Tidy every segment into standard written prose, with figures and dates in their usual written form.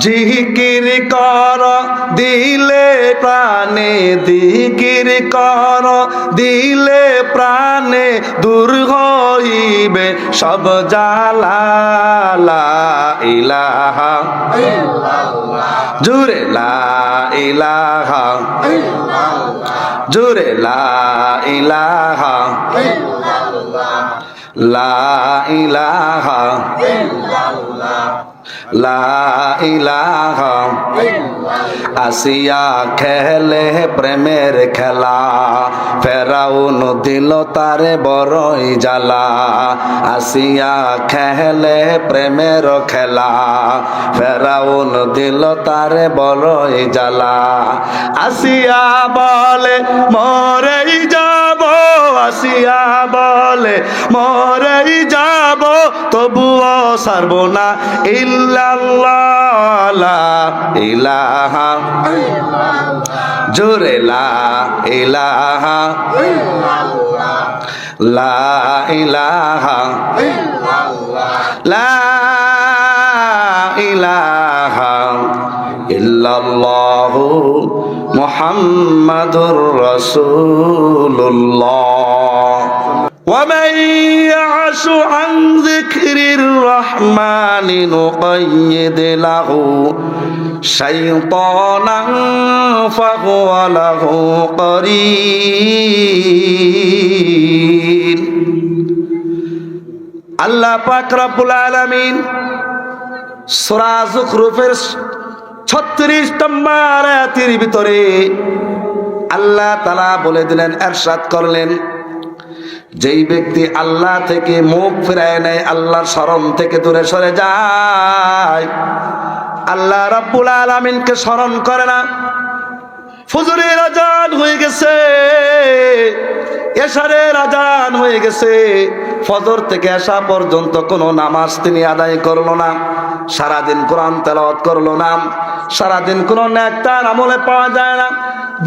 জিকির কর দিলে প্রাণে, জিকির কর দিলে প্রাণে, দূর হইবে সব জ্বালা। লা ইলাহা ইল্লাল্লাহ, জোরে লা ইলাহা ইল্লাল্লাহ, জোরে লা ইলাহা ইল্লাল্লাহ, লা ইলাহা ইল্লাল্লাহ, লা ইলাহা ইল্লাল্লাহ। আসিয়া খেলে প্রেমের খেলা, ফেরাউন দিল তারে বড়ই জ্বালা। আসিয়া খেলে প্রেমের খেলা, ফেরাউন দিল তারে বড়ই জ্বালা। আসিয়া বলে মরেই যাব, আসিয়া বলে মরেই যাব, তবুও ছাড়ব না ইল্লাল্লাহ, লা ইলাহা ইল্লাল্লাহ, জোরে লা ইলাহা ইল্লাল্লাহ, লা ইলাহা ইল্লাল্লাহ, লা ইলাহা ইল্লাল্লাহ মুহাম্মাদুর রাসূলুল্লাহ। ومن يعش عن ذكر الرحمن نقيد له شيطانا فهو له قرين। আল্লাহ পাক রব্বুল আলামিন সূরা যুখরুফের 36 নম্বর আয়াতের ভিতরে আল্লাহ তাআলা বলে দিলেন, ইরশাদ করলেন, যেই ব্যক্তি আল্লাহ থেকে মুখ ফিরায় নেয়, আল্লাহর স্মরণ থেকে দূরে সরে যায়, আল্লাহ রাব্বুল আলামিনকে স্মরণ করে না। ফজরের আজান হয়ে গেছে, এশারের আজান হয়ে গেছে, ফজর থেকে এশা পর্যন্ত কোনো নামাজ তিনি আদায় করলো না, সারাদিন কোরআন তেলাওয়াত করলো না, সারাদিন কোনো নেককার আমলে পাওয়া যায় না।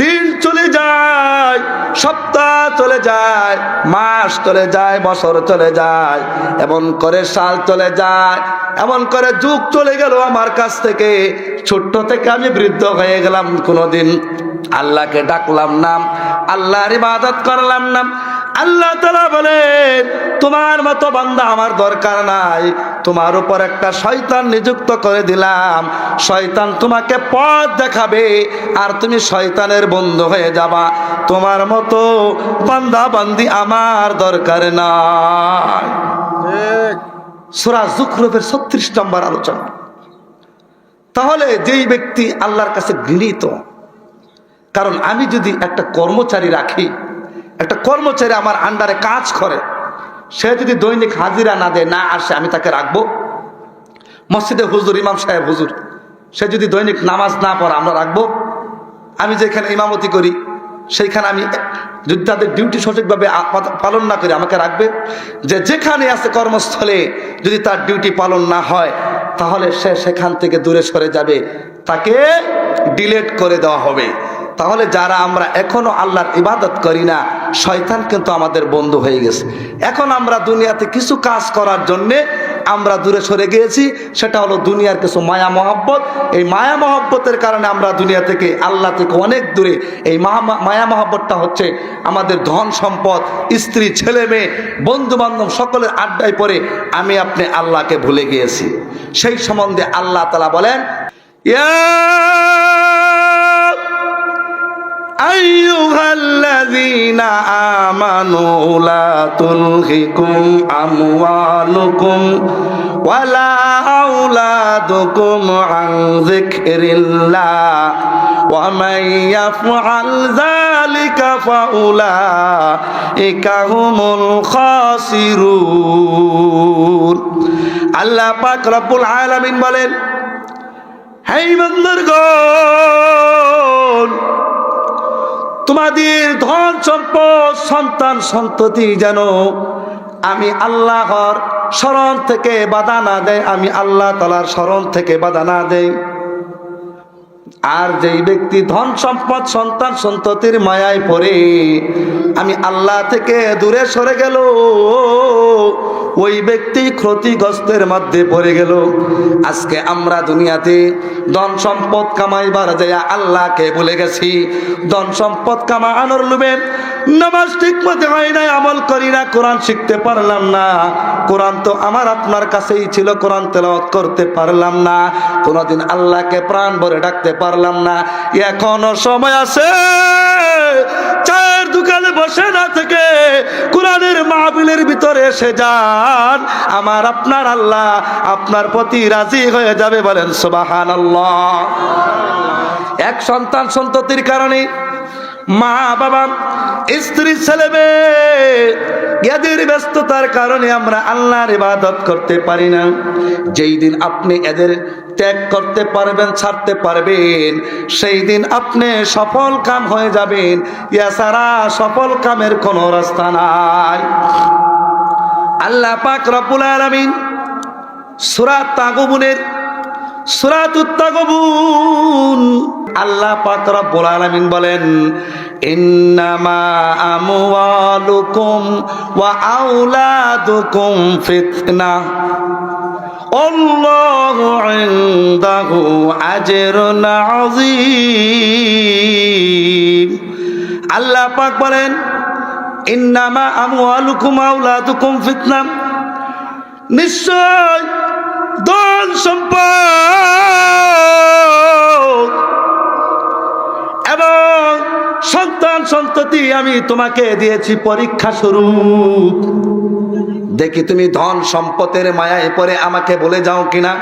দিন চলে যায়, সপ্তাহ চলে যায়, মাস চলে যায়, বছর চলে যায়, এমন করে সাল চলে যায়, এমন করে যুগ চলে গেল আমার কাছ থেকে। ছোট্ট থেকে আমি বৃদ্ধ হয়ে গেলাম, কোনোদিন আল্লাহকে ডাকলাম না, আল্লাহর ইবাদত করলাম না। আল্লাহ তাআলা বলেন, তোমার মতো বান্দা আমার দরকার নাই, তোমার উপর একটা শয়তান নিযুক্ত করে দিলাম। শয়তান তোমাকে পথ দেখাবে আর তুমি শয়তানের বন্ধু হয়ে যাবা। তোমার মতো বান্দা বান্দি আমার দরকার নাই। সূরা যুখরুফের 36 নম্বর আলোচনা। তাহলে যেই ব্যক্তি আল্লাহর কাছে ঘৃণিত, কারণ আমি যদি একটা কর্মচারী রাখি, একটা কর্মচারী আমার আন্ডারে কাজ করে, সে যদি দৈনিক হাজিরা না দেয়, না আসে, আমি তাকে রাখবো? মসজিদে হুজুর, ইমাম সাহেব হুজুর, সে যদি দৈনিক নামাজ না পড়ে, আমরা রাখবো? আমি যেখানে ইমামতি করি সেইখানে আমি যদি তাদের ডিউটি সঠিকভাবে পালন না করি, আমাকে রাখবে? যে যেখানে আছে কর্মস্থলে যদি তার ডিউটি পালন না হয়, তাহলে সে সেখান থেকে দূরে সরে যাবে, তাকে ডিলেট করে দেওয়া হবে। তাহলে যারা আমরা এখনো আল্লাহর ইবাদত করি না, শয়তান কিন্তু আমাদের বন্ধু হয়ে গেছে। এখন আমরা দুনিয়াতে কিছু কাজ করার জন্যে আমরা দূরে সরে গিয়েছি, সেটা হলো দুনিয়ার কিছু মায়া মহব্বত। এই মায়া মহব্বতের কারণে আমরা দুনিয়া থেকে, আল্লাহ থেকে অনেক দূরে। এই মায়া মহব্বতটা হচ্ছে আমাদের ধন সম্পদ, স্ত্রী, ছেলে মেয়ে, বন্ধু বান্ধব সকলের আড্ডায় পড়ে আমি আপনি আল্লাহকে ভুলে গিয়েছি। সেই সম্বন্ধে আল্লাহ তাআলা বলেন, আইয়ুহাল্লাযীনা আমানু লা তুলহিকুম আমওয়ালুকুম ওয়ালা আওলাদুকুম আন যিকরিল্লাহ ওয়া মান ইয়াফআল যালিকা ফাউলাইকা হুমুল খাসিরুন। আল্লাহ পাক রব্বুল আলামিন বলেন, হে বান্দারগণ, তোমাদের ধন সম্পদ, সন্তান সন্ততি যেন আমি আল্লাহর স্মরণ থেকে বাধা না দেয়, আমি আল্লাহ তাআলার স্মরণ থেকে বাধা না দেয়। আর যেই ব্যক্তি ধন সম্পদ, সন্তান সন্ততির মায়ায় পড়ে আমি আল্লাহ থেকে দূরে সরে গেল, ওই ব্যক্তি ক্ষতিগ্রস্তের মধ্যে পড়ে গেল। আজকে আমরা দুনিয়াতে ধন সম্পদ কামাইবার যায় আল্লাহকে ভুলে গেছি। ধন সম্পদ কামানোর লোভে নামাজ ঠিক মতো হয় না, আমল করি না, কোরআন শিখতে পারলাম না। কোরআন তো আমার আপনার কাছেই ছিল, কোরআন তেলাওয়াত করতে পারলাম না, কোনোদিন আল্লাহকে প্রাণ ভরে ডাকতে পারলাম না। এখনো সময় আছে, চায়ের দোকানে বসে না থেকে কোরআনের মাহফিলের ভিতরে এসে যান, আমার আপনার আল্লাহ আপনার প্রতি রাজি হয়ে যাবে। বলেন সুবহানাল্লাহ। এক সন্তান সন্ততির কারণে মা বাবা, স্ত্রী, ছেলে মেয়ে এদের ব্যস্ততার কারণে আমরা আল্লাহর ইবাদত করতে পারি না। যেই দিন আপনি এদের ত্যাগ করতে পারবেন, ছাড়তে পারবেন, সেই দিন আপনি সফল কাম হয়ে যাবেন। এছাড়া সফল কামের কোনো রাস্তা নাই। আল্লাহ পাক রব্বুল আলামিন সূরা তাগবুনের সূরাতুত তাগবুন আল্লাহ পাক রব্বুল আলামিন বলেন, ইন্নামা আমওয়ালুকুম ওয়া আওলাদুকুম ফিতনাহ আল্লাহু ইনদাহু আজরুন আযীম। আল্লাহ পাক বলেন, ইন্নামা আমওয়ালুকুম ওয়া আওলাদুকুম ফিতনাহ, নিশ্চয় ধন সম্পদ এবং সন্তান সন্ততি আমি তোমাকে দিয়েছি পরীক্ষা স্বরূপ। দেখি তুমি ধন সম্পদের মায়ায় পড়ে আমাকে বলে যাও কিনা।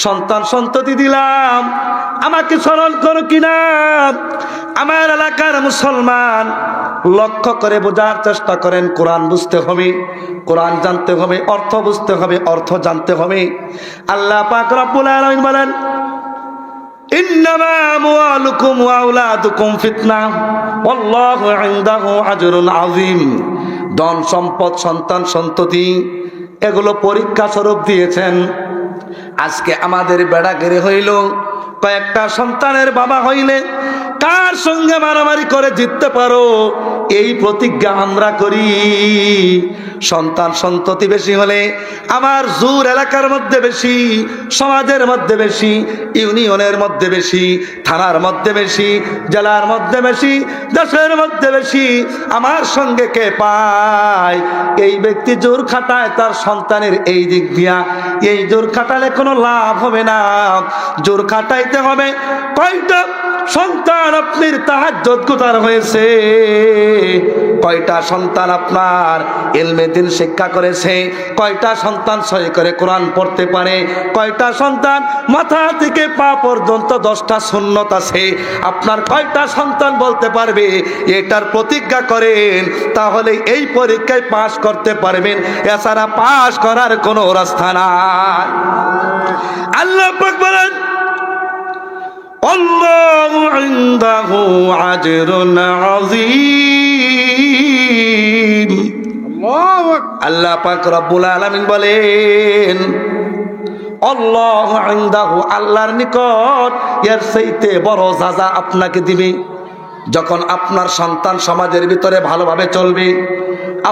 সন্তান সন্ততি দিলাম, আমাকে স্মরণ করো কিনা। আমার এলাকার মুসলমান লক্ষ্য করে বোঝার চেষ্টা করেন। কোরআন বুঝতে হবে, কোরআন জানতে হবে, অর্থ বুঝতে হবে, অর্থ জানতে হবে। আল্লাহ পাক রব্বুল আলামিন বলেন, ইন্নামা আমওয়ালুকুম ওয়া আওলাদুকুম ফিতনাহ ওয়াল্লাহু ইনদাহু আজরুন আযীম। ধন সম্পদ, সন্তান সন্ততি এগুলো পরীক্ষা স্বরূপ দিয়েছেন। আজকে আমাদের বেড়াগেরে হইল, কয়েকটা সন্তানের বাবা হইলে কার সঙ্গে মারামারি করে জিততে পারো এই প্রতিজ্ঞা আমরা করি। সন্তান সন্ততি বেশি হলে আমার জোর এলাকার মধ্যে বেশি, সমাজের মধ্যে বেশি, ইউনিয়নের মধ্যে বেশি, থানার মধ্যে বেশি, জেলার মধ্যে বেশি, দেশের মধ্যে বেশি। আমার সঙ্গে কে পায়? এই ব্যক্তি জোর খাটায় তার সন্তানের এই দিক দিয়া। এই জোর খাটালে কোনো লাভ হবে না। জোর খাটাইতে হবে। কয়টা সন্তান আপনার তাহাজ্জুদ গুজার হয়েছে? কয়টা সন্তান আপনার ইলমে দ্বীন শিক্ষা করেছে? কয়টা সন্তান সহি করে কোরআন পড়তে পারে? কয়টা সন্তান মাথা থেকে পা পর্যন্ত 10টা সুন্নত আছে? আপনার কয়টা সন্তান বলতে পারবে? এটার প্রতিজ্ঞা করেন, তাহলে এই পরীক্ষায় পাশ করতে পারবেন। এছাড়া পাশ করার কোনো রাস্তা নাই। আল্লাহ পাক বলেন, আল্লাহু ইনদাহু আজরুন আযীম। আল্লাহ পাক রব্বুল আলামিন বলেন, আল্লাহু ইনদাহু, আল্লাহর নিকট এর চাইতে বড় সাজা আপনাকে দিবে। যখন আপনার সন্তান সমাজের ভিতরে ভালোভাবে চলবে,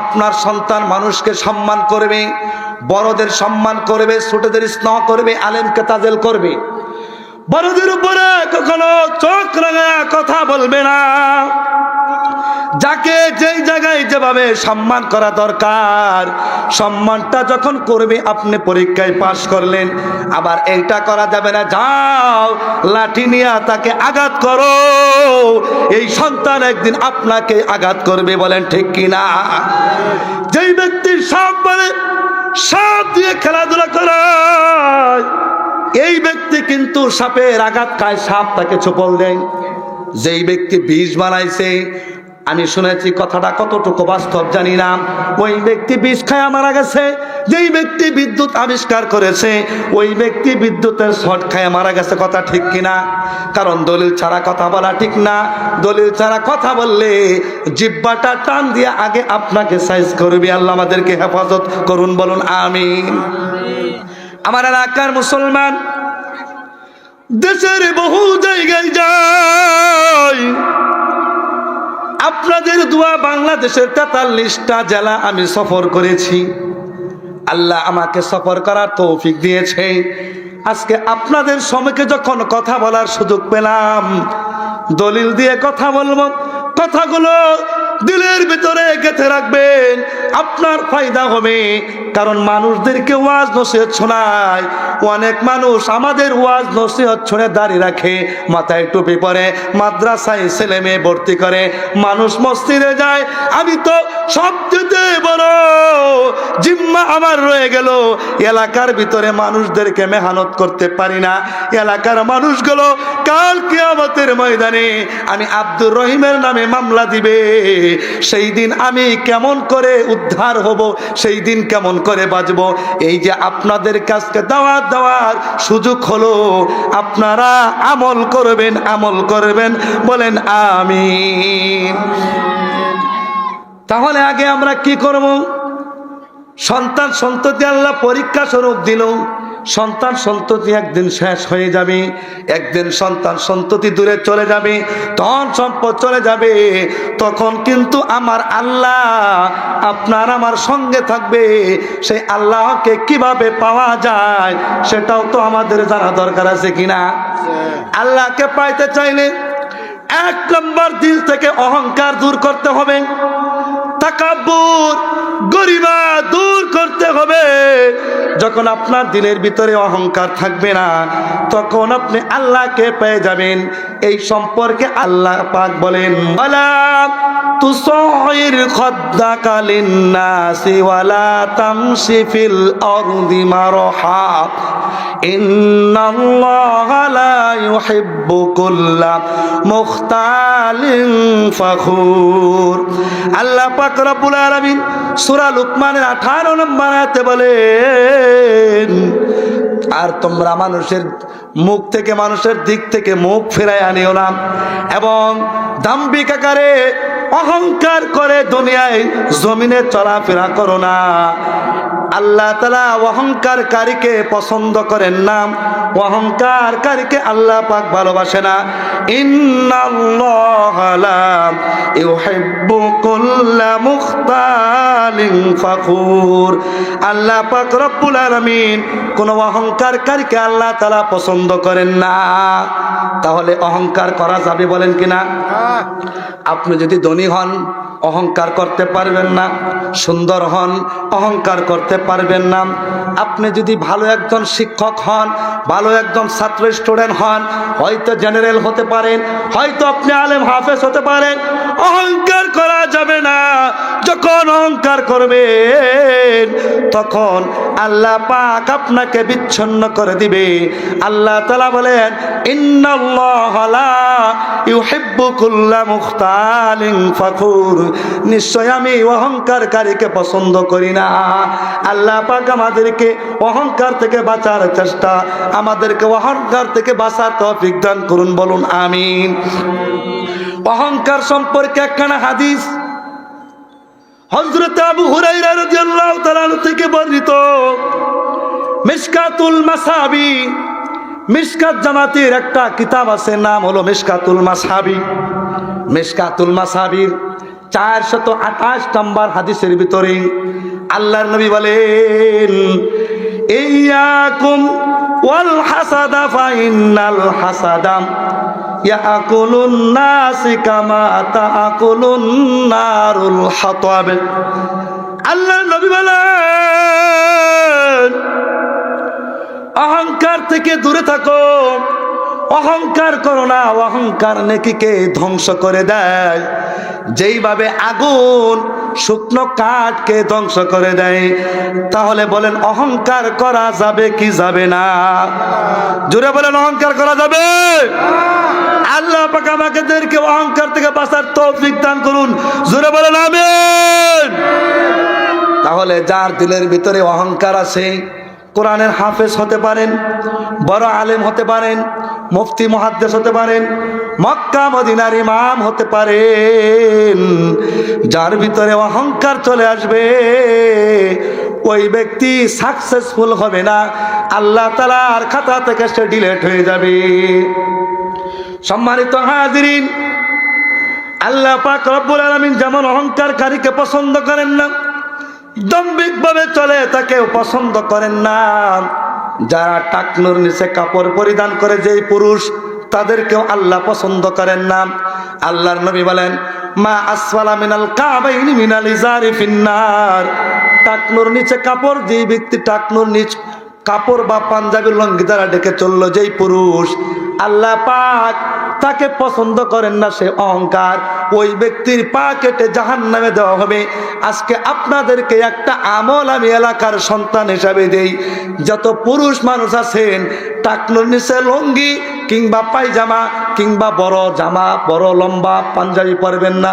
আপনার সন্তান মানুষকে সম্মান করবে, বড়দের সম্মান করবে, ছোটদের স্নেহ করবে, আলেমকে তাজেল করবে, বড়দের উপরে কখনো চোখ রাঙায়া কথা বলবে না। যাকে যেই জায়গায় যেভাবে সম্মান করা দরকার সম্মানটা যখন করবে, আপনি পরীক্ষায় পাশ করলেন, আবার এইটা করা যাবে না, যাও লাঠি নিয়ে তাকে আঘাত করো। এই সন্তান একদিন আপনাকে আঘাত করবে। বলেন ঠিক কিনা? যেই ব্যক্তি সাপ বলে সাপ দিয়ে খেলাধুলা করায়, এই ব্যক্তি কিন্তু সাপের আঘাত খায়, সাপ তাকে ছোপল দেয়। যেই ব্যক্তি বিষ বানাইছে, আমি শুনেছি কথাটা কতটুকু বাস্তব জানি না, ওই ব্যক্তি বিষ খায়া মারা গেছে। যেই ব্যক্তি বিদ্যুৎ আবিষ্কার করেছে, ওই ব্যক্তি বিদ্যুতের শর্ট খায়া মারা গেছে। কথা ঠিক কিনা? কারণ দলিল ছাড়া কথা বলা ঠিক না। দলিল ছাড়া কথা বললে জিহ্বাটা টান দিয়ে আগে আপনাকে সাইজ করবে। আল্লাহ আমাদেরকে হেফাজত করুন, বলুন আমিন। আমার এলাকার মুসলমান দেশের বহু জায়গায় যায়। আপনাদের দোয়া বাংলাদেশের 43টা জেলা আমি সফর করেছি। আল্লাহ আমাকে সফর করার তৌফিক দিয়েছে। আজকে আপনাদের সম্মুখে যখন কথা বলার সুযোগ পেলাম, দলিল দিয়ে কথা বলবো, কথাগুলো দিলের ভিতরে গেঁথে রাখবেন, আপনার ফায়দা হবে। কারণ মানুষদেরকে ওয়াজ নসিহত শোনায়, অনেক মানুষ আমাদের ওয়াজ নসিহত শুনে দাঁড়িয়ে রাখে, মাথায় টুপি পরে, মাদ্রাসায় ছেলে মেয়ে ভর্তি করে, মানুষ মসজিদে যায়। আমি তো সবচেয়ে বড় জিম্মা আমার রয়ে গেল, এলাকার ভিতরে মানুষদেরকে মেহনত করতে পারি না। এলাকার মানুষগুলো কাল কিয়ামতের ময়দানে আমি আব্দুর রহিমের নামে মামলা দিবে, সেই দিন আমি কেমন করে উদ্ধার হব, সেই দিন কেমন করে বাঁচব। এই যে আপনাদের কাছকে দাওয়াত দেওয়ার সুযোগ হলো, আপনারা আমল করবেন, আমল করবেন, বলেন আমিন। তাহলে আগে আমরা কি করব? সন্তান সন্ততি আল্লাহ পরীক্ষা স্বরূপ দিল। সন্তান সন্ততি একদিন শেষ হয়ে যাবে, একদিন সন্তান সন্ততি দূরে চলে যাবে, ধন সম্পদ চলে যাবে। তখন কিন্তু আমার আল্লাহ আপনার আমার সঙ্গে থাকবে। সেই আল্লাহকে কিভাবে পাওয়া যায় সেটাও তো আমাদের জানা দরকার আছে কিনা? আল্লাহকে পাইতে চাইলে 1 নম্বর দিল থেকে অহংকার দূর করতে হবে, তাকাব্বুর গরিমা দূর করতে হবে। যখন আপনার দিলের ভিতরে অহংকার থাকবে না, তখন আপনি আল্লাহকে পেয়ে যাবেন। এই সম্পর্কে আল্লাহ পাক বলেন, ওয়ালা তুসাইর খাদ্দাকা লিন্নাসি ওয়ালা তামশি ফিল আরদি মারহা ইন্নাল্লাহা লা ইউহিব্বু কুল্লা মুখতালিন ফাখুর। আল্লাহ পাক রব্বুল আলামিন সূরা লুকমানের 18 নম্বর আয়াতে বলেন, আর তোমরা মানুষের মুখ থেকে, মানুষের দিক থেকে মুখ ফিরায় আনিও না, এবং দাম্ভিক আকারে অহংকার করে দুনিয়ায় জমিনে চলাফেরা করো না। আল্লাহ তাআলা অহংকারকারীকে পছন্দ করেন না, অহংকারকারীকে আল্লাহ পাক ভালোবাসে না। ইন্নাল্লাহা লা ইউহিব্বু কুল্লা মুখতালিন ফাখুর। আল্লাহ পাক রব্বুল আলামিন কোন অহংকারকারীকে আল্লাহ তাআলা পছন্দ করেন না। তাহলে অহংকার করা যাবে বলেন কিনা? আপনি যদি ধনী হন, অহংকার করতে পারবেন না। সুন্দর হন, অহংকার করতে পারবেন না। আপনি যদি ভালো একজন শিক্ষক হন, ভালো একজন ছাত্র স্টুডেন্ট হন, হয়তো জেনারেল হতে পারেন, হয়তো আপনি আলেম হাফেজ হতে পারেন, অহংকার করা যাবে না। যখন অহংকার করবেন, তখন আল্লাহ পাক আপনাকে বিচ্ছিন্ন করে দিবে। আল্লাহ তাআলা বলেন, ইন্নাল্লাহা লা ইউহিব্বু কুল্লা মুখতালিন ফাখুর। নিশ্চয় আমি অহংকারকারীকে পছন্দ করি না। আল্লাহ পাক আমাদেরকে অহংকার থেকে বাঁচার চেষ্টা, আমাদেরকে অহংকার থেকে বাঁচার তৌফিক দান করুন, বলুন আমিন। অহংকার সম্পর্কে একখানা হাদিস হযরত আবু হুরায়রা রাদিয়াল্লাহু তাআলা থেকে বর্ণিত, মিশকাতুল মাসাবি, মিশকাত জামাতের একটা কিতাব আছে, নাম হলো মিশকাতুল মাসাবি। মিশকাতুল মাসাবির 428 নম্বর হাদিসের ভিতরে আল্লাহর নবী বলেন, ইয়াকুম ওয়াল হাসাদা ফাইন্নাল হাসাদা ইয়াকুলুন নাস কামা তাকুলুন নারুল হাতাব। আল্লাহর নবী বলেন, অহংকার থেকে দূরে থাকো, অহংকার করো না। অহংকার নেকিকে ধ্বংস করে দেয়, যেইভাবে আগুন শুকনো কাঠকে ধ্বংস করে দেয়। তাহলে বলেন, অহংকার করা যাবে কি যাবে না? জোরে বলেন, অহংকার করা যাবে? আল্লাহ পাক আমাদেরকে অহংকার থেকে বাঁচার তৌফিক দান করুন, জোরে বলেন আমিন। তাহলে যার দিলের ভিতরে অহংকার আছে, কোরআনের হাফেজ হতে পারেন, বড় আলেম হতে পারেন, মুফতি মুহাদ্দিস হতে পারেন, মক্কা মদিনার ইমাম হতে পারেন, যার ভিতরে অহংকার চলে আসবে, ওই ব্যক্তি সাকসেসফুল হবে না। আল্লাহ তাআলার খাতা থেকে সে ডিলিট হয়ে যাবে। সম্মানিত হাজিরিন, আল্লাহ পাক রব্বুল আলামিন যেমন অহংকারকারীকে পছন্দ করেন না, দম্ভিক ভাবে চলে তাকেও পছন্দ করেন না। যারা টাকনুর নিচে কাপড় পরিধান করে যেই পুরুষ, তাদেরকেও আল্লাহ পছন্দ করেন না। আল্লাহর নবী বলেন, মা আসফালা মিনাল কাবাইনি মিনাল ইজারি ফিন্নার। টাকনুর নিচে কাপড়, যেই ব্যক্তি টাকনুর নিচ কাপড় বা পাঞ্জাবি লঙ্গি দ্বারা ডেকে চললো যেই পুরুষ, আল্লাহ পাক তাকে পছন্দ করেন না, সে অহংকার। ওই ব্যক্তির পা কেটে জাহান্নামে দেওয়া হবে। আজকে আপনাদেরকে একটা আমল আমি এলাকার সন্তান হিসাবে দেই, যত পুরুষ মানুষ আছেন টাকনুর নিচে লঙ্গি কিংবা পায়জামা কিংবা বড় জামা, বড় লম্বা পাঞ্জাবি পরবেন না,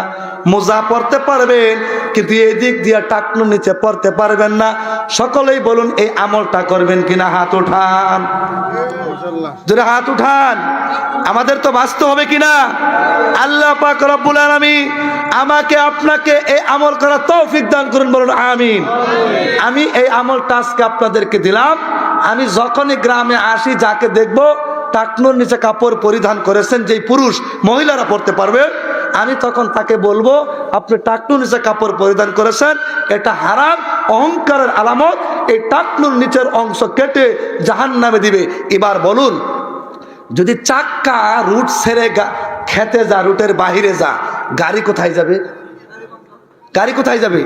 মোজা পরতে পারবেন, কিন্তু এই দিক দিয়ে টাকনুর নিচে পড়তে পারবেন না। সকলেই বলুন এই আমলটা করবেন কিনা? হাত উঠান, জোরে হাত উঠান। আমাদের তো বাঁচতে হবে কিনা? আল্লাহ পাক রব্বুল আলামিন আমাকে আপনাকে এই আমল করার তৌফিক দান করুন, বলুন আমিন। আমি এই আমলটা আজকে আপনাদেরকে দিলাম। আমি যখনই গ্রামে আসি, যাকে দেখবো টাকনুর নিচে কাপড় পরিধান করেছেন যেই পুরুষ, মহিলারা পড়তে পারবে, আমি তখন তাকে বলবো আপনি টাকনুর নিচে কাপড় পরিধান করেছেন, এটা হারাম, অহংকারের আলামত। এই টাকনুর নিচের অংশ কেটে জাহান্নামে দিবে। এবার বলুন, যদি চাক্কা রুট ছেড়ে খেতে যা, রুটের বাহিরে যা, গাড়ি কোথায় যাবে? গাড়ি কোথায় যাবে?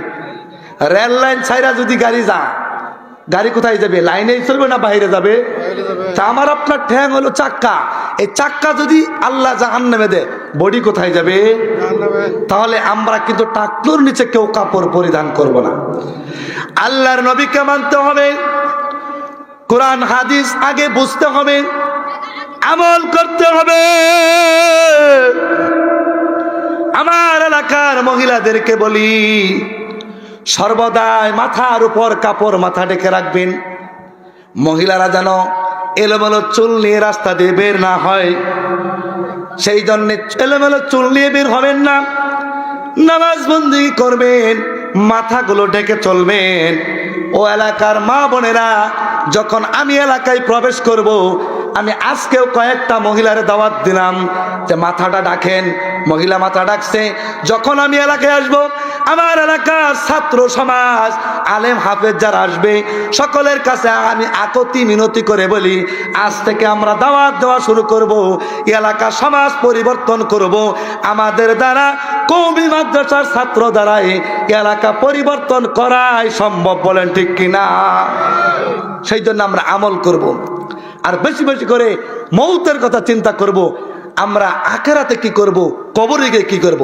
রেল লাইন ছাইরা যদি গাড়ি যা, গাড়ি কোথায় যাবে? লাইনেই চলবে না বাইরে যাবে? তা আমার আপনার ঠ্যাং হলো চাক্কা। এই চাক্কা যদি আল্লাহ জাহান্নামে দেয়, বডি কোথায় যাবে? তাহলে আমরা কিন্তু টাকনুর নিচে কেউ কাপড় পরিধান করব না। আল্লাহর নবীকে মানতে হবে, কোরআন হাদিস আগে বুঝতে হবে, আমল করতে হবে। আমার এলাকার মহিলাদেরকে বলি, সর্বদাই মাথার উপর কাপড় মাথা ঢেকে রাখবেন। মহিলারা যেন এলোমেলো চুল নিয়ে রাস্তা দিয়ে বের না হয়, সেই জন্য এলোমেলো চুল নিয়ে বের হবেন না। নামাজ বন্দি করবেন, মাথাগুলো ঢেকে চলবেন। ও এলাকার মা বোনেরা, যখন আমি এলাকায় প্রবেশ করব, আমি আজকেও কয়েকটা মহিলার দাওয়াত দিলাম যে মাথাটা ডাকেন। মহিলা মাথা ডাকছে। যখন আমি এলাকায় আসব, আমার এলাকার ছাত্র সমাজ, আলেম হাফেজ যারা আসবে, সকলের কাছে আমি আকতি মিনতি করে বলি, আজ থেকে আমরা দাওয়াত দেওয়া শুরু করব, এলাকা সমাজ পরিবর্তন করব। আমাদের দ্বারা কওমি মাদ্রাসার ছাত্র দ্বারাই এলাকা পরিবর্তন করাই সম্ভব, বলেন ঠিক কিনা? সেই জন্য আমরা আমল করব, আর বেশি বেশি করে মৌতের কথা চিন্তা করব। আমরা আখিরাতে কি করব, কবরে গিয়ে কি করব।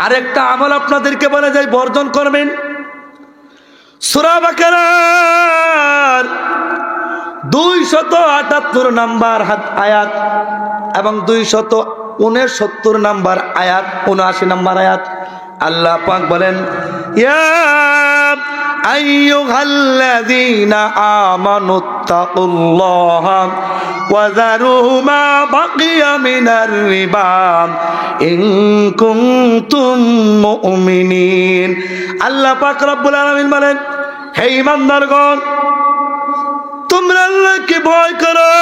আরেকটা আমল আপনাদেরকে বলে যাই, বর্জন করবেন। সূরা বাকারার 278 নাম্বার আয়াত এবং 269 নাম্বার আয়াত, 79 নাম্বার আয়াত, আল্লাহ পাক বলেন, ইয়া আইয়ুহাল্লাযীনা আমানুত্তাকুল্লাহা ওয়া যারু মা বাকিয়া মিনার রিবা ইন কুনতুম মুমিনিন। আল্লাহ পাক রব্বুল আলামিন বলেন, হে ঈমানদারগণ, তোমরা আল্লাহকে ভয় করো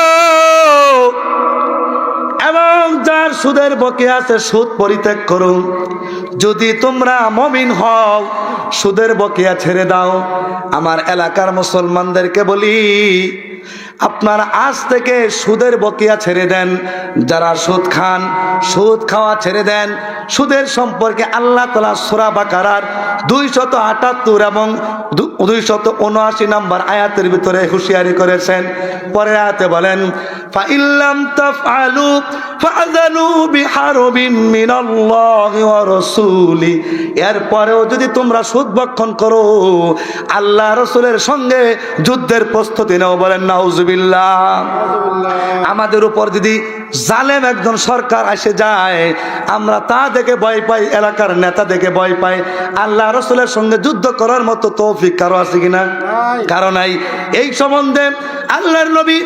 এবং যার সুদের বকেয়া আছে সুদ পরিত্যাগ করো। যদি তোমরা মুমিন হও, সুদের বকেয়া ছেড়ে দাও। আমার এলাকার মুসলমানদেরকে বলি, আপনারা আজ থেকে সুদের বকেয়া ছেড়ে দেন। যারা সুদ খান, সুদ খাওয়া ছেড়ে দেন। সুদের সম্পর্কে আল্লাহ তাআলা সূরা বাকারার 278 এবং 279 নাম্বার আয়াতের ভিতরে হুঁশিয়ারি করেছেন। পরের আয়াতে বলেন, ফাইল্লাম তাফআলু ফাযানু বিহারবিন মিনাল্লাহি ওয়া রাসূলি। এরপরেও যদি তোমরা সুদ ভক্ষণ করো, আল্লাহ রাসূলের সঙ্গে যুদ্ধের প্রস্তুতি নাও, বলেন নাউজুবিল্লাহ। আমাদের উপর যদি জালেম একজন সরকার এসে যায়, আমরা তা দেখে ভয় পাই, এলাকার নেতা দেখে ভয় পাই। আল্লাহ রাসূলের সঙ্গে যুদ্ধ করার মতো তৌফিক কারো আছে কিনা? কারো নাই। এই সম্বন্ধে আল্লাহর নবী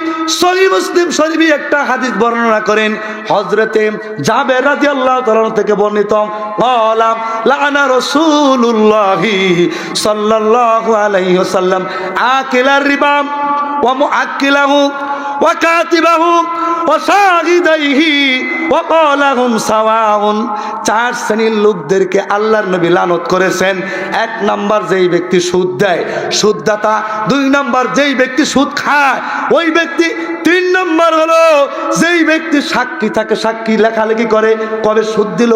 সহিহ মুসলিম শরীফে একটা হাদিস বর্ণনা করেন, হযরতে জাবের রাদিয়াল্লাহু তাআলা থেকে বর্ণিত, ক্বালা লাআনা রাসূলুল্লাহি সাল্লাল্লাহু আলাইহি ওয়াসাল্লাম আকিলার রিবা ওয়া মুআক্কিলাহু ওয়া কাতিবাহু ওয়া শাহিদাইহি ওয়া ক্বালা হুম সাওয়াউন। চার শ্রেণীর লোকদেরকে আল্লাহর নবী লানত করেছেন। এক নাম্বার, যেই ব্যক্তি সুদ দেয়, সুদদাতা। দুই নাম্বার, যেই ব্যক্তি সুদ খায় ওই ব্যক্তি। তিন নাম্বার হলো যেই ব্যক্তি সাক্ষী থাকে, সাক্ষী লেখালেখি করে, কবে সুদ দিল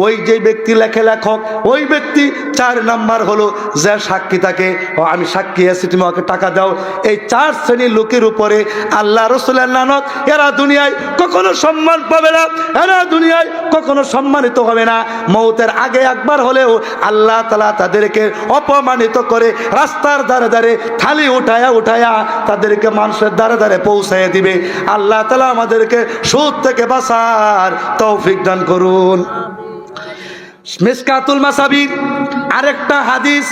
ওই যে ব্যক্তি লেখে লেখক ওই ব্যক্তি। চার নাম্বার হলো যে সাক্ষী থাকে, ও আমি সাক্ষী আছি তুমি ওকে টাকা দাও। এই চার শ্রেণীর লোকের উপরে আল্লাহ রাসূলের লানত। এরা দুনিয়ায় কখনো সম্মান পাবে না, এরা দুনিয়ায় কখনো সম্মানিত হবে না। মৌতের আগে একবার হলেও আল্লাহ তাআলা তাদেরকে অপমানিত করে রাস্তার ধারে ধারে থালি উঠায়া উঠায়া তাদেরকে মানুষের ধারে ধারে পৌঁছায় দিবে। আল্লাহ তাআলা আমাদেরকে সুদ থেকে বাঁচার তৌফিক দান করুন। মিশকাতুল মাসাবির আরেকটা হাদিস,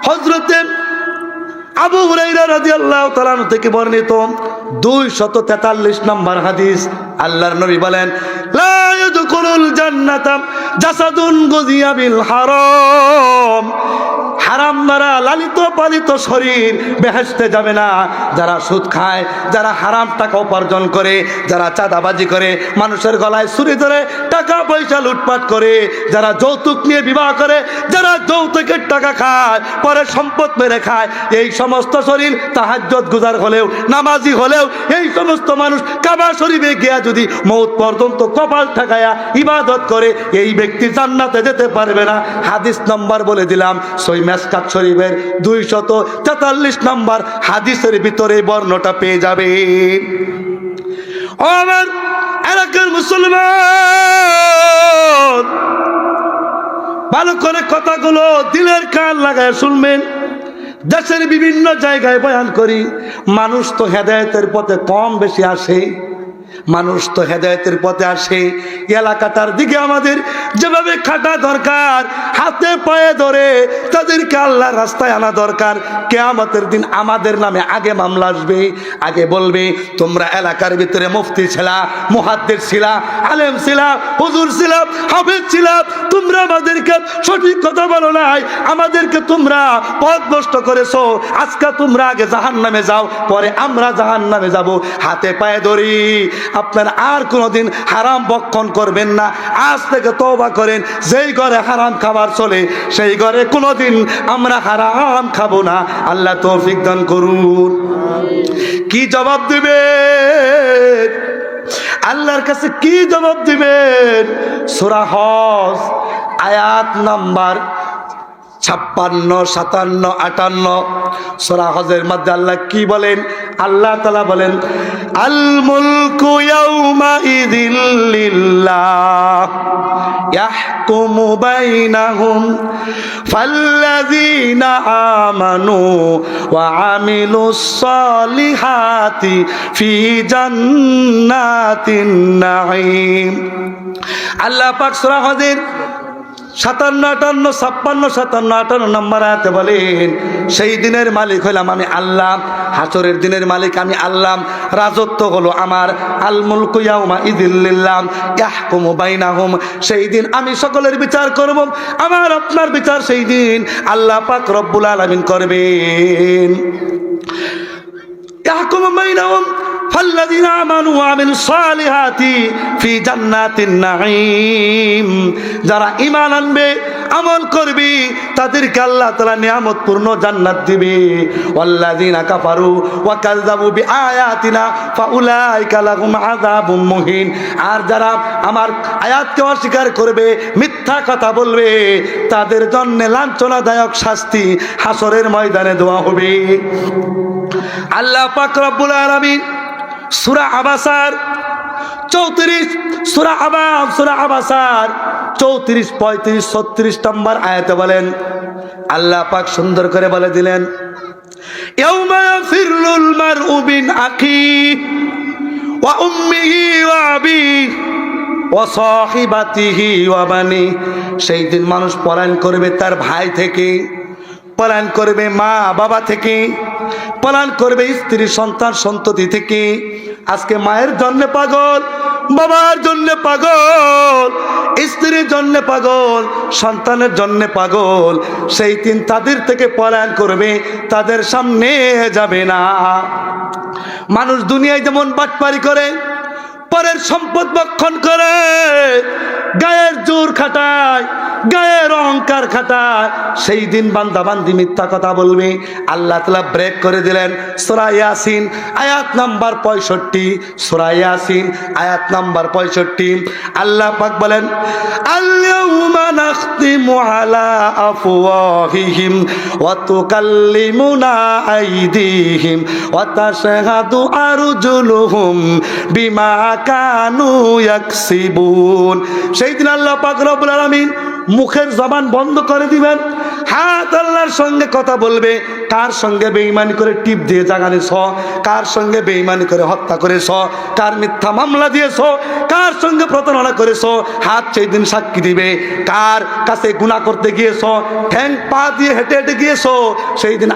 হযরতে আবু হুরায়রা রাদিয়াল্লাহু তাআলা থেকে বর্ণিত 243 নম্বর হাদিস। আল্লাহর নবী বলেন, লা ইয়াদখুলুল জান্নাতা জাসাদুন গুযিয়া বিল হারাম। হারাম দ্বারা লালিত পালিত শরীর বেহেশতে যাবে না। যারা সুদ খায়, যারা হারাম টাকা উপার্জন করে, যারা চাঁদাবাজি করে, মানুষের গলায় ছুরি ধরে টাকা পয়সা লুটপাট করে, যারা যৌতুক নিয়ে বিবাহ করে, যারা যৌতুকের টাকা খায়, পরে সম্পদ মেরে খায়, এই সমস্ত শরীর তাহাজ্জুদ গুজার হলেও, নামাজি হলেও, এই সমস্ত মানুষ কাবা শরীফে গিয়া যদি মওত পর্যন্ত কপাল ঠেকায়া ইবাদত করে, এই ব্যক্তি জান্নাতে যেতে পারবে না। হাদিস নম্বর বলে দিলাম, সহিহ মিশকাত শরীফের 243 নম্বর হাদিসের ভিতরে বর্ণটা পেয়ে যাবে। ও আমার এলাকার মুসলমান, ভালো করে কথাগুলো দিলের কান লাগায় শুনবেন। দেশের বিভিন্ন জায়গায় বয়ান করি, মানুষ তো হেদায়েতের পথে কম বেশি আসে, মানুষ তো হেদায়েতের পথে আসে। এলাকাটার দিকে আমাদের যেভাবে খাটা দরকার, হাতে পায়ে ধরে তাদেরকে আল্লাহর রাস্তায় আনা দরকার। কিয়ামতের দিন আমাদের নামে আগে মামলা আসবে, আগে বলবে তোমরা এলাকার ভিতরে মুফতি ছিলা, মুহাদ্দিস ছিলা, আলেম ছিলা, হুজুর ছিলা, হাফেজ ছিলা, তোমরা আমাদেরকে সঠিক কথা বলো নাই, আমাদেরকে তোমরা পথ নষ্ট করেছো, আজকে তোমরা আগে জাহান্নামে যাও, পরে আমরা জাহান্নামে যাব। হাতে পায়ে ধরি, আপনারা আর কোনোদিন হারাম ভক্ষণ করবেন না। আজ থেকে তওবা করেন, যেই ঘরে হারাম খাবার চলে সেই ঘরে কোনোদিন আমরা হারাম খাবো না। আল্লাহ তৌফিক দান করুন। কি জবাব দিবেন আল্লাহর কাছে? কি জবাব দিবেন? সূরা হজ আয়াত নাম্বার 56, 57, 58 সূরা হজের মধ্যে আল্লাহ কি বলেন? আল্লাহ তাআলা বলেন, আল মুলকু ইয়াউমা ইযিল লিল্লাহ ইয়াহকুমু বাইনাহুম ফাল্লাযীনা আমানু ওয়া আমিলুস সালিহাতি ফি জান্নাতিন নাঈম। আল্লাহ পাক সূরা হজের 57, 58, 56, 57, 58 নম্বর আয়াতে বলেন, সেই দিনের মালিক হইলাম আমি আল্লাহ, হাসরের দিনের মালিক আমি আল্লাহ, রাজত্ব হলো আমার। আল মুলকু ইয়াউমা ইযিল লিল্লাহ ইয়াহকুমু বাইনাহুম, সেই দিন আমি সকলের বিচার করব, আমার আপনার বিচার সেই দিন আল্লাহ পাক রব্বুল আলামিন করবেন। ইয়াহকুমু বাইনাহুম ফাল্লাযীনা আমানু ওয়া আমিলুস সালিহাতি ফি জান্নাতিন নাঈম, যারা ঈমান আনবে, আমল করবে, তাদেরকে আল্লাহ তাআলা নিয়ামতপূর্ণ জান্নাত দিবে। ওয়াল্লাযীনা কাফারু ওয়া কাযযাবু বিআয়াতিনা ফাউলাইকা লাহুম আযাবুম মুহিন, আর যারা আমার আয়াতকে অস্বীকার করবে, মিথ্যা কথা বলবে, তাদের জন্য লাঞ্ছনাদায়ক শাস্তি হাসরের ময়দানে দেওয়া হবে। আল্লাহ পাক রব্বুল আলামিন সূরা আবাসার 34, সূরা আবাসার 34, 35, 36 নম্বর আয়াতে বলেন, আল্লাহ পাক সুন্দর করে বলে দিলেন, ইয়াউমা ইয়াফিরুল মারউ মিন আখিহি ওয়া উম্মিহি ওয়া আবিহি ওয়া সাহিবাতিহি ওয়া বানি, সেই দিন মানুষ পলায়ন করবে তার ভাই থেকে, পলায়ন করবে মা বাবা থেকে, পলায়ন করবে স্ত্রী সন্তান সন্ততি থেকে। আজকে মায়ের জন্য পাগল, বাবার জন্য পাগল, স্ত্রীর জন্য পাগল, সন্তানের জন্য পাগল, সেই দিন তাদের থেকে পলায়ন করবে, তাদের সামনে যাবে না। মানুষ দুনিয়ায় যেমন বাটপারি করে, পরের সম্পদ ভক্ষণ করে, গায়ের জোর খাটায়, গায়ের অহংকার খাটায়, সেই দিন বান্দা বান্দি মিথ্যা কথা বলবে। আল্লাহ তাআলা ব্রেক করে দিলেন। সূরা ইয়াসিন আয়াত নাম্বার 65, সূরা ইয়াসিন আয়াত নাম্বার 65 আল্লাহ পাক বলেন, আল-ইয়াউমা নাখতিমু আলা আফওয়াহিহিম ওয়া তুকাল্লিমুনা আইদিহিম ওয়া তাশহাদু আরজুলুহুম বিমা কানু ইয়াকসিবুন। সেই দিন আল্লাহ পাক রব্বুল আলামিন মুখের জবান বন্ধ করে দিবেন, হাত আল্লাহর সঙ্গে কথা বলবে। কার সঙ্গে বেঈমানি করে টিপ দিয়ে জাগানেছ, কার সঙ্গে বেঈমানি করে হত্যা করেছ, কার মিথ্যা মামলা দিয়েছ, কার সঙ্গে প্রতারণা করেছ, হাত সেই দিন সাক্ষী দিবে। কার কাছে গুনাহ করতে গিয়েছ, ঠ্যাং পা দিয়ে হেঁটে হেঁটে গিয়েছ, সেই দিন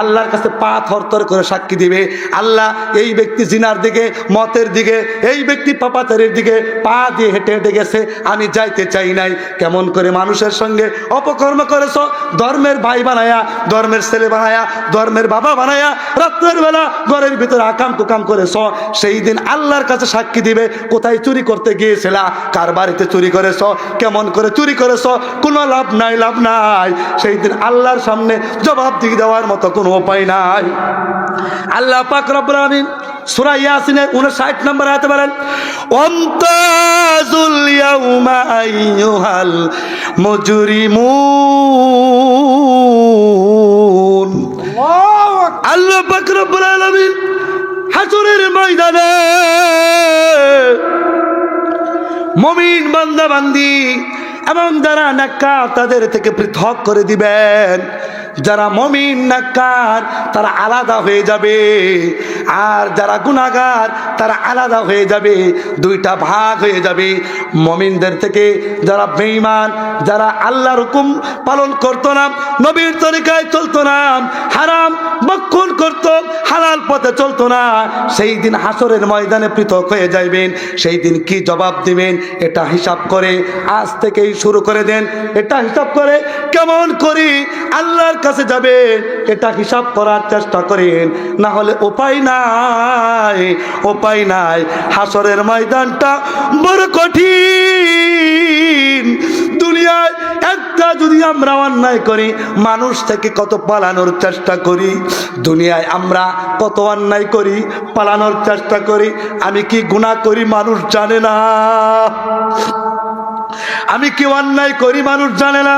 আল্লাহর কাছে পা থরথর করে সাক্ষী দিবে। আল্লাহ, এই ব্যক্তি জিনার দিকে, মতের দিকে, এই ব্যক্তি পাপাচারের দিকে পা দিয়ে হেঁটে হেঁটে গেছে, আমি যাইতে চাই নাই। কেমন করে মানুষের সঙ্গে অপকর্ম করেছ, ধর্মের ভাই বানায়া, ধর্মের ছেলে বানায়া, ধর্মের বাবা বানায়া, রাত্রের বেলা ঘরের ভিতরে আকাম কুকাম করেছ, সেই দিন আল্লাহর কাছে সাক্ষী দিবে। কোথায় চুরি করতে গিয়েছিলা, কার বাড়িতে চুরি করেছ, কেমন করে চুরি করেছ, কোনো লাভ নাই, লাভ নাই। সেই দিন আল্লাহর সামনে জবাব দিয়ে দেওয়ার মতো কোনো উপায় নাই। আল্লাহ পাক রব্বুল আলামিন সূরা ইয়াসিনের 59 নম্বর আয়াতে বলেন, ওয়ামতাজুল ইয়াউমা আইয়ুহাল মুজরিমুন। আল্লাহ পাক রব্বুল আলামিন হাসরের ময়দানে মুমিন বান্দা বান্দি এবং যারা নেককার তাদের থেকে পৃথক করে দিবেন। যারা মুমিন নেককার তারা আলাদা হয়ে যাবে, আর যারা গুনাহগার তারা আলাদা হয়ে যাবে, দুইটা ভাগ হয়ে যাবে। মুমিনদের থেকে যারা বেঈমান, যারা আল্লাহর হুকুম পালন করতো না, নবীর তরিকায় চলতো না, হারাম ভক্ষণ করত, হালাল পথে চলতো না, সেই দিন হাসরের ময়দানে পৃথক হয়ে যাইবেন। সেই দিন কি জবাব দিবেন এটা হিসাব করে আজ থেকেই শুরু করে দেন। এটা হিসাব করে কেমন করি আল্লাহর কাছে যাবে এটা হিসাব করার চেষ্টা করেন, না হলে উপায় নাই, উপায় নাই। হাসরের ময়দানটা বড় কঠিন। দুনিয়ায় একটা যদি আমরা অন্যায় করি, মানুষ থেকে কত পালানোর চেষ্টা করি। দুনিয়ায় আমরা কত অন্যায় করি, পালানোর চেষ্টা করি। আমি কি গুনাহ করি মানুষ জানে না, আমি কি অন্যায় করি মানুষ জানে না,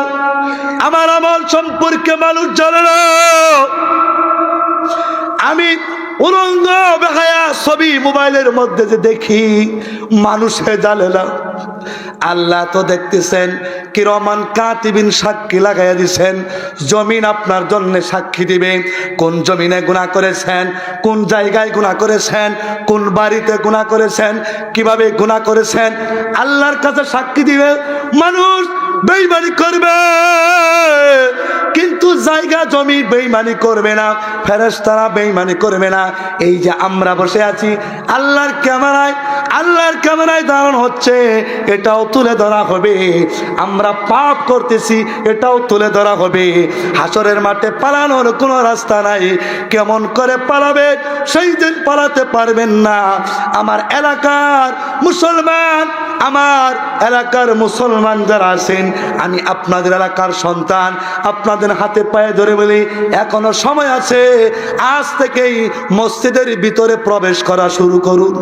আমার আমল সম্পর্কে মানুষ জানে না। আমি উলঙ্গ বেহায়া ছবি মোবাইলের মধ্যে যে দেখি, মানুষে জানে না। আল্লাহ তো দেখতেছেন, কিরমান কাতিবিন সাক্ষী লাগাইয়া দিছেন। জমিন আপনার জন্য সাক্ষী দিবে, কোন জমিনে গুনাহ করেছেন, কোন জায়গায় গুনাহ করেছেন, কোন বাড়িতে গুনাহ করেছেন, কিভাবে গুনাহ করেছেন, আল্লাহর কাছে সাক্ষী দিবে। মানুষ বেঈমানি করবে কিন্তু জায়গা জমি বেঈমানি করবে না, ফেরেশতারা বেঈমানি করবে না। এই যে আমরা বসে আছি, আল্লাহর ক্যামেরায় দাঁড়ানো হচ্ছে, এটাও তুলে ধরা হবে। আমরা পাপ করতেছি, এটাও তুলে ধরা হবে। হাসরের মাঠে পালানোর কোনো রাস্তা নাই। কেমন করে পালাবে, সেই দিন পালাতে পারবেন না। আমার এলাকার মুসলমান যারা আছেন, আমি আপনাদের এলাকার সন্তান, আপনাদের হাতে পায়ে ধরে বলি, এখনো সময় আছে। আজ থেকেই মসজিদের ভিতরে প্রবেশ করা শুরু করুন।